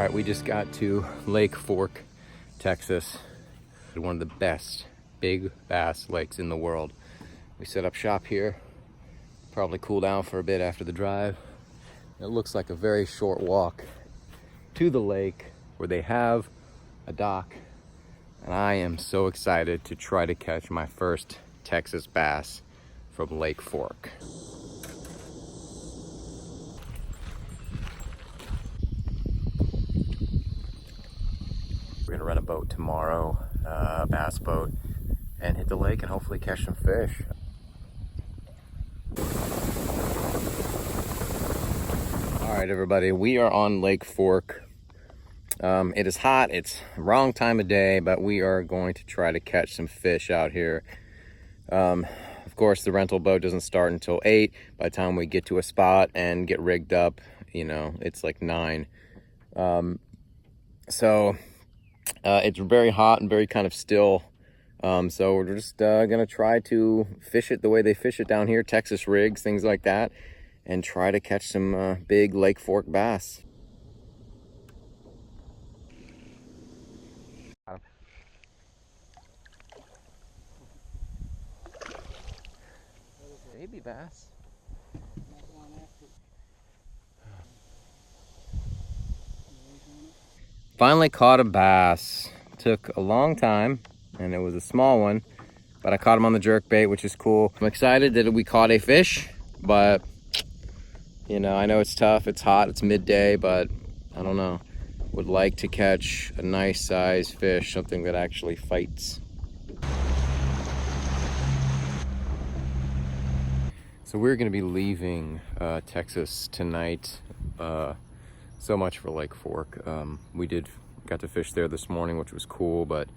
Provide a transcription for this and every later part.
right, we just got to Lake Fork, Texas. One of the best big bass lakes in the world. We set up shop here, probably cool down for a bit after the drive. It looks like a very short walk to the lake where they have a dock, and I am so excited to try to catch my first Texas bass from Lake Fork. We're gonna rent a boat tomorrow, a bass boat, and hit the lake and hopefully catch some fish. All right, everybody, we are on Lake Fork. It is hot, it's the wrong time of day, but we are going to try to catch some fish out here. Of course, the rental boat doesn't start until 8. By the time we get to a spot and get rigged up, you know, it's like 9. It's very hot and very kind of still. So we're just gonna try to fish it the way they fish it down here, Texas rigs, things like that, and try to catch some big Lake Fork bass. Baby bass. Finally caught a bass. Took a long time, and it was a small one, but I caught him on the jerk bait, which is cool. I'm excited that we caught a fish, but you know, I know it's tough, it's hot, it's midday, but I don't know. Would like to catch a nice size fish, something that actually fights. So we're gonna be leaving Texas tonight. So much for Lake Fork. We got to fish there this morning, which was cool, but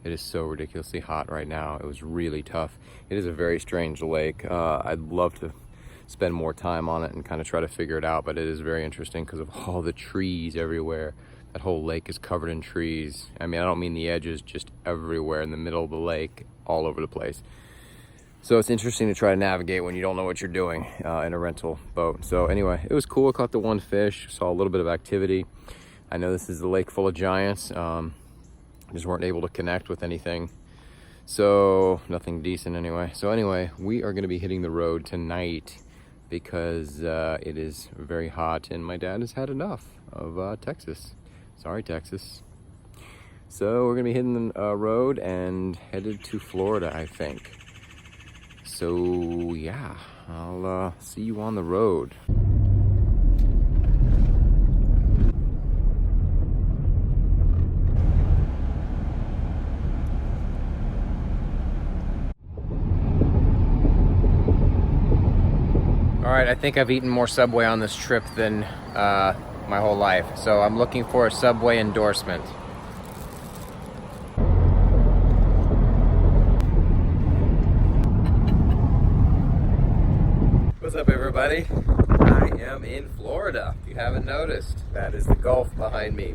it is so ridiculously hot right now. It was really tough. It is a very strange lake. I'd love to spend more time on it and kind of try to figure it out, but it is very interesting because of all the trees everywhere. That whole lake is covered in trees. I mean, I don't mean the edges, just everywhere in the middle of the lake, all over the place. So it's interesting to try to navigate when you don't know what you're doing in a rental boat. So anyway, it was cool. I caught the one fish, saw a little bit of activity. I know this is a lake full of giants. Just weren't able to connect with anything. So nothing decent anyway. So anyway, we are gonna be hitting the road tonight because it is very hot and my dad has had enough of Texas. Sorry, Texas. So we're gonna be hitting the road and headed to Florida, I think. So yeah, I'll see you on the road. All right, I think I've eaten more Subway on this trip than my whole life. So I'm looking for a Subway endorsement. What's up, everybody? I am in Florida. If you haven't noticed, that is the Gulf behind me.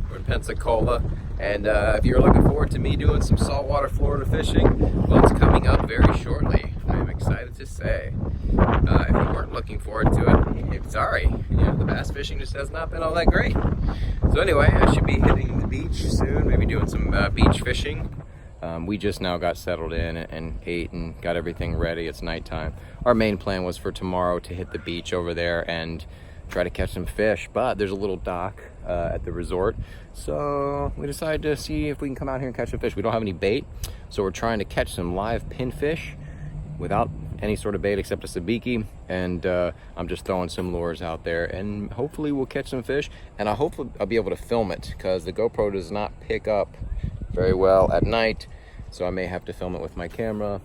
We're in Pensacola, and if you're looking forward to me doing some saltwater Florida fishing, well, it's coming up very shortly. I'm excited to say. If you weren't looking forward to it, sorry. You know, the bass fishing just has not been all that great. So anyway, I should be hitting the beach soon, maybe doing some beach fishing. We just now got settled in and ate and got everything ready. It's nighttime. Our main plan was for tomorrow to hit the beach over there and try to catch some fish, but there's a little dock at the resort. So we decided to see if we can come out here and catch some fish. We don't have any bait, so we're trying to catch some live pinfish without any sort of bait except a sabiki, and I'm just throwing some lures out there, and hopefully we'll catch some fish, and I hope I'll be able to film it because the GoPro does not pick up very well at night, so I may have to film it with my camera.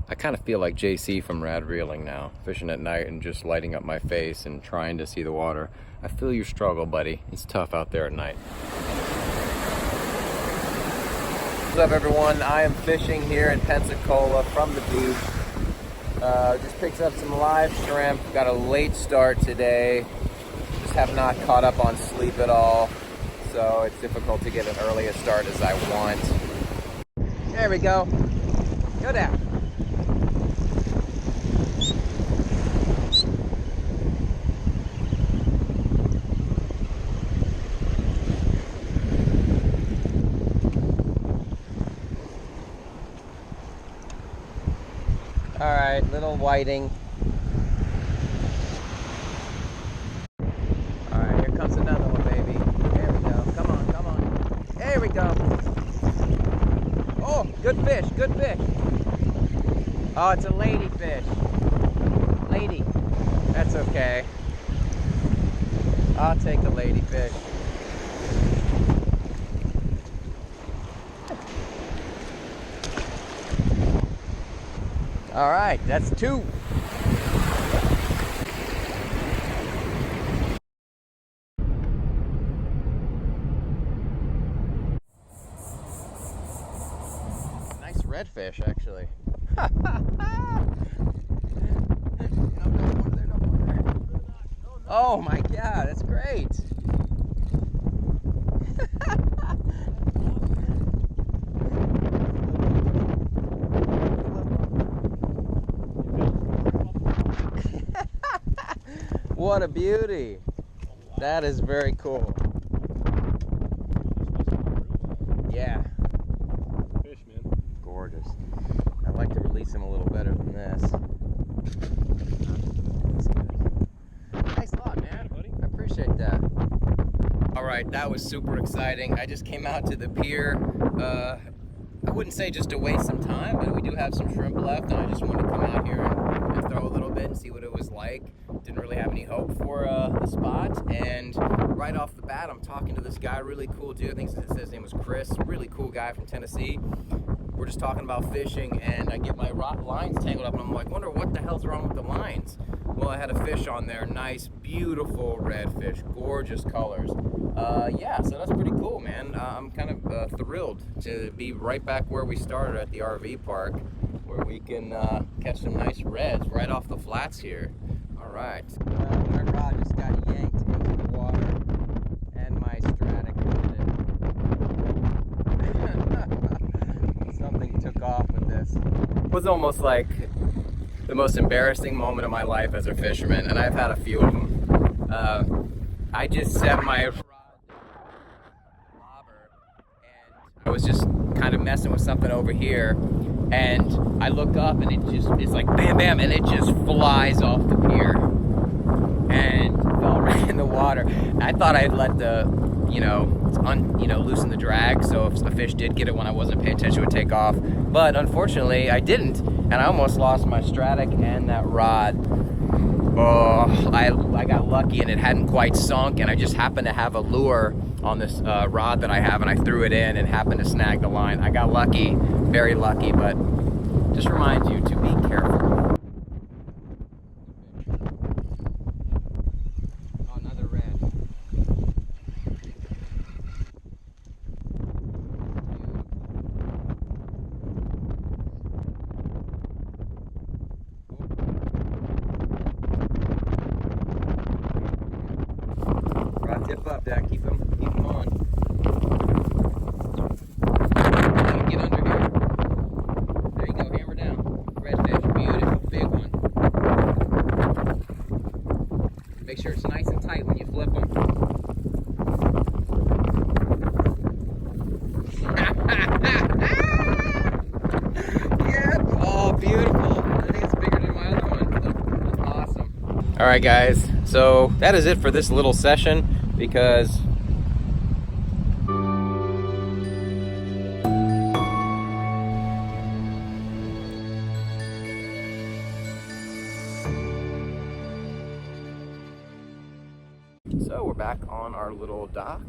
I kind of feel like JC from Rad Reeling now, fishing at night and just lighting up my face and trying to see the water. I feel your struggle, buddy. It's tough out there at night. What's up, everyone? I am fishing here in Pensacola from the beach. Just picked up some live shrimp. Got a late start today. Just have not caught up on sleep at all, so it's difficult to get an early a start as I want. There we go. Go down. All right, little whiting. All right, here comes another one, baby. There we go. Come on, come on. There we go. Oh, good fish, good fish. Oh, it's a ladyfish. Lady. That's okay. I'll take a ladyfish. All right, that's 2. Nice redfish, actually. Oh my God, that's great. What a beauty. That is very cool. Yeah. Fish, man. Gorgeous. I'd like to release him a little better than this. That's good. Thanks a lot, man. I appreciate that. All right, that was super exciting. I just came out to the pier. I wouldn't say just to waste some time, but we do have some shrimp left, and I just wanted to come out here and throw a little bit and see what it was like. Didn't really have any hope for the spot, and right off the bat, I'm talking to this guy, really cool dude. I think his name was Chris, really cool guy from Tennessee. We're just talking about fishing, and I get my lines tangled up, and I'm like, wonder what the hell's wrong with the lines. Well, I had a fish on there, nice, beautiful redfish, gorgeous colors. Yeah, so that's pretty cool, man. I'm kind of thrilled to be right back where we started at the RV park, where we can catch some nice reds right off the flats here. All right. My rod just got yanked into the water, and my Stradic did it. Something took off with this. It was almost like the most embarrassing moment of my life as a fisherman, and I've had a few of them. I just set my rod bobber, and I was just kind of messing with something over here, and I look up, and it's like bam, bam, and it just flies off the pier and fell right in the water. I thought I'd let loosen the drag, so if a fish did get it when I wasn't paying attention, it would take off. But unfortunately, I didn't, and I almost lost my Stradic and that rod. Oh, I got lucky, and it hadn't quite sunk, and I just happened to have a lure on this rod that I have, and I threw it in and happened to snag the line. I got lucky, very lucky, but just reminds you to be careful. Oh, another red. Rod tip up, Dad. Keep him on. Get under here. There you go, hammer down. Redfish, beautiful, big one. Make sure it's nice and tight when you flip them. Yep, oh, beautiful. I think it's bigger than my other one. Awesome. All right, guys, so that is it for this little session, because so we're back on our little dock,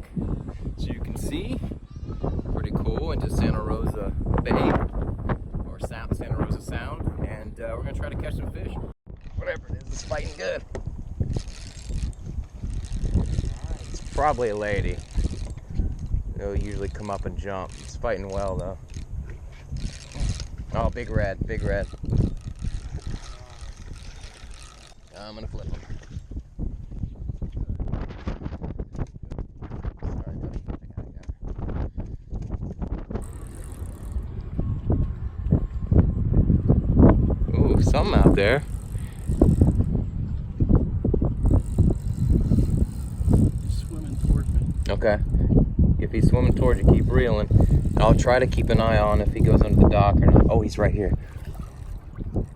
so you can see, pretty cool, into Santa Rosa Bay, or Santa Rosa Sound, and we're gonna try to catch some fish. Whatever it is, it's fighting good. It's probably a lady. They'll usually come up and jump. It's fighting well though. Oh, big red, big red. I'm gonna flip him. Sorry, buddy. I got it. Ooh, something out there. Swimming towards me. Okay. If he's swimming towards you, keep reeling. I'll try to keep an eye on if he goes under the dock or not. Oh, he's right here.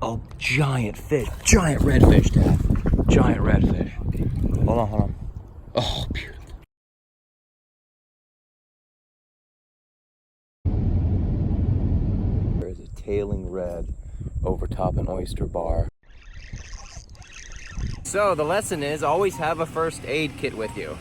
Oh, giant fish. Giant redfish, Dad. Giant redfish. Hold on, hold on. Oh, beautiful. There's a tailing red over top an oyster bar. So the lesson is always have a first aid kit with you.